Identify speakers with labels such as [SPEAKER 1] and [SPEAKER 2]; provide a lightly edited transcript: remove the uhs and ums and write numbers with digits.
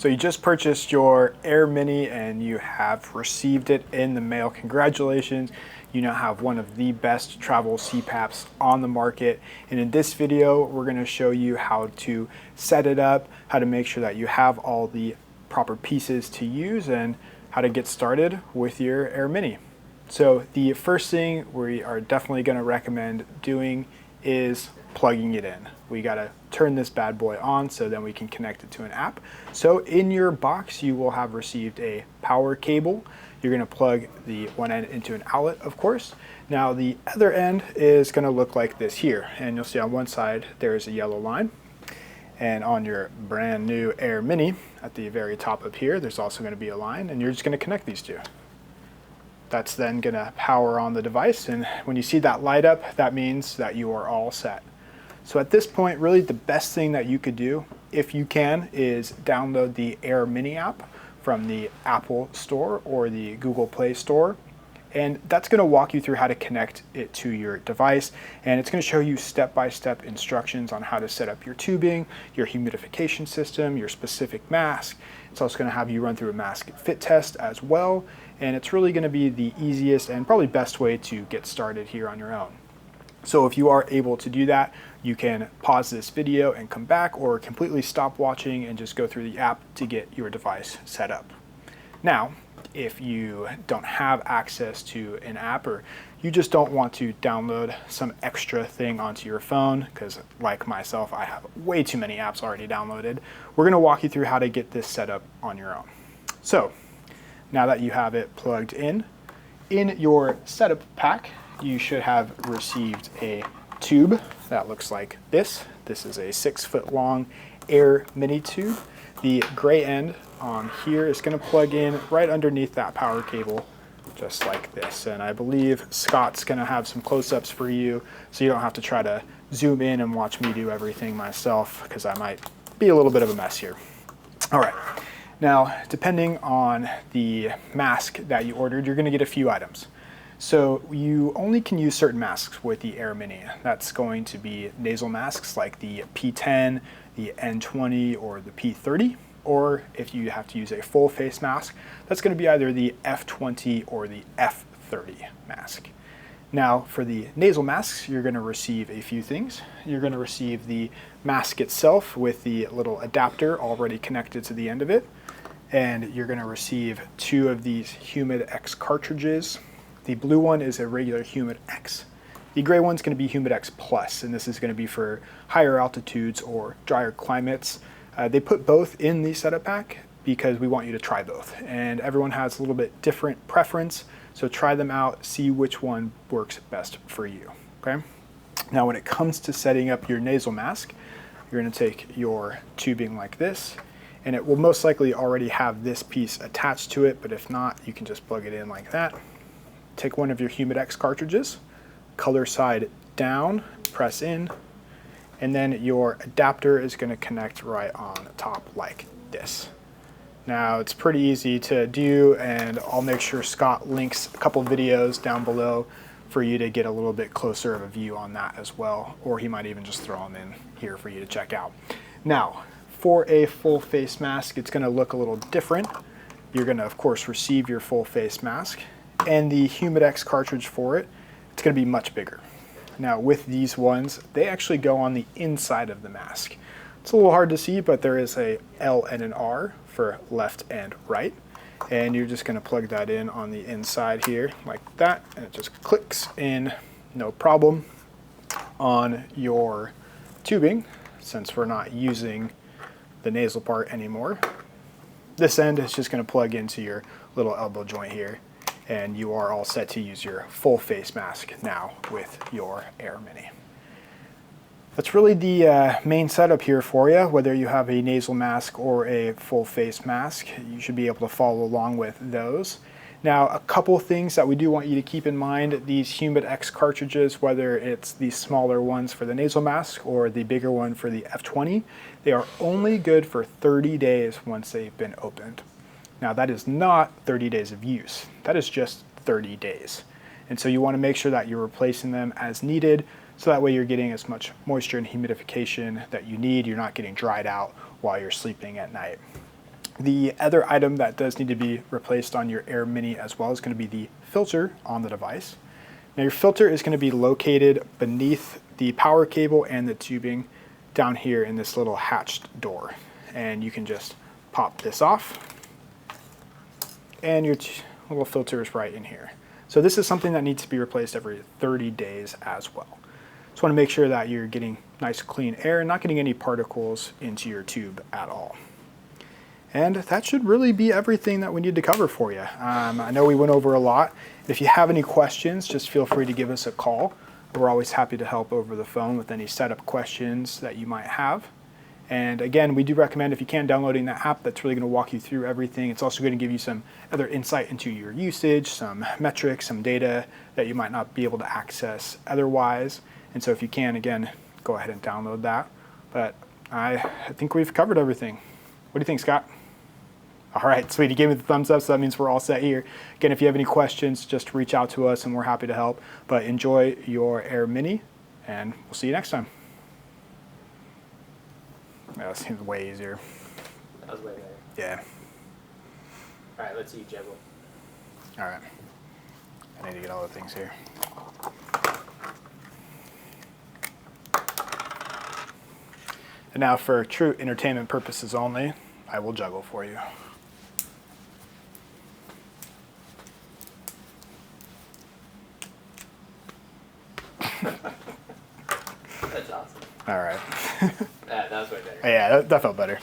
[SPEAKER 1] So you just purchased your AirMini and you have received it in the mail. Congratulations. You now have one of the best travel CPAPs on the market. And in this video, we're going to show you how to set it up, how to make sure that you have all the proper pieces to use, and how to get started with your AirMini. So the first thing we are definitely going to recommend doing is plugging it in. We got to turn this bad boy on so then we can connect it to an app. So in your box, you will have received a power cable. You're going to plug the one end into an outlet, of course. Now the other end is going to look like this here. And you'll see on one side, there's a yellow line. And on your brand new AirMini, at the very top up here, there's also going to be a line, and you're just going to connect these two. That's then going to power on the device, and when you see that light up, that means that you are all set. So at this point, really the best thing that you could do, if you can, is download the AirMini app from the Apple Store or the Google Play Store. And that's going to walk you through how to connect it to your device. And it's going to show you step-by-step instructions on how to set up your tubing, your humidification system, your specific mask. It's also going to have you run through a mask fit test as well. And it's really going to be the easiest and probably best way to get started here on your own. So if you are able to do that, you can pause this video and come back, or completely stop watching and just go through the app to get your device set up. Now, if you don't have access to an app, or you just don't want to download some extra thing onto your phone, because like myself, I have way too many apps already downloaded, we're going to walk you through how to get this set up on your own. So now that you have it plugged in your setup pack, you should have received a tube that looks like this. This is a 6-foot long AirMini tube. The gray end on here is going to plug in right underneath that power cable, just like this. And I believe Scott's going to have some close-ups for you, so you don't have to try to zoom in and watch me do everything myself, because I might be a little bit of a mess here. All right. Now, depending on the mask that you ordered, you're going to get a few items. So you only can use certain masks with the AirMini. That's going to be nasal masks like the P10, the N20, or the P30. Or if you have to use a full face mask, that's going to be either the F20 or the F30 mask. Now, for the nasal masks, you're going to receive a few things. You're going to receive the mask itself with the little adapter already connected to the end of it. And you're going to receive 2 of these HumidX cartridges. The blue one is a regular HumidX. The gray one's going to be HumidX Plus, and this is going to be for higher altitudes or drier climates. They put both in the setup pack because we want you to try both. And everyone has a little bit different preference, so try them out, see which one works best for you, okay? Now, when it comes to setting up your nasal mask, you're going to take your tubing like this, and it will most likely already have this piece attached to it, but if not, you can just plug it in like that. Take one of your HumidX cartridges, color side down, press in, and then your adapter is going to connect right on top like this. Now, it's pretty easy to do, and I'll make sure Scott links a couple videos down below for you to get a little bit closer of a view on that as well, or he might even just throw them in here for you to check out. Now, for a full face mask, it's going to look a little different. You're going to, of course, receive your full face mask, and the HumidX cartridge for it, it's going to be much bigger. Now, with these ones, they actually go on the inside of the mask. It's a little hard to see, but there is a L and an R for left and right. And you're just going to plug that in on the inside here like that, and it just clicks in, no problem, on your tubing, since we're not using the nasal part anymore. This end is just going to plug into your little elbow joint here, and you are all set to use your full face mask now with your AirMini. That's really the main setup here for you. Whether you have a nasal mask or a full face mask, you should be able to follow along with those. Now, a couple things that we do want you to keep in mind: these HumidX cartridges, whether it's the smaller ones for the nasal mask or the bigger one for the F20, they are only good for 30 days once they've been opened. Now, that is not 30 days of use. That is just 30 days. And so you want to make sure that you're replacing them as needed, so that way you're getting as much moisture and humidification that you need. You're not getting dried out while you're sleeping at night. The other item that does need to be replaced on your AirMini as well is going to be the filter on the device. Now your filter is going to be located beneath the power cable and the tubing down here in this little hatched door. And you can just pop this off and your little filter is right in here. So this is something that needs to be replaced every 30 days as well. Just want to make sure that you're getting nice clean air and not getting any particles into your tube at all. And that should really be everything that we need to cover for you. I know we went over a lot. If you have any questions, just feel free to give us a call. We're always happy to help over the phone with any setup questions that you might have. And again, we do recommend, if you can, downloading that app. That's really going to walk you through everything. It's also going to give you some other insight into your usage, some metrics, some data that you might not be able to access otherwise. And so if you can, again, go ahead and download that. But I think we've covered everything. What do you think, Scott? All right, sweet. You gave me the thumbs up, so that means we're all set here. Again, if you have any questions, just reach out to us and we're happy to help. But enjoy your AirMini, and we'll see you next time. That seems way easier.
[SPEAKER 2] That was way better.
[SPEAKER 1] Yeah.
[SPEAKER 2] All right, let's see you juggle.
[SPEAKER 1] All right. I need to get all the things here. And now for true entertainment purposes only, I will juggle for you.
[SPEAKER 2] That's awesome.
[SPEAKER 1] All right.
[SPEAKER 2] That was way better.
[SPEAKER 1] Yeah, that felt better.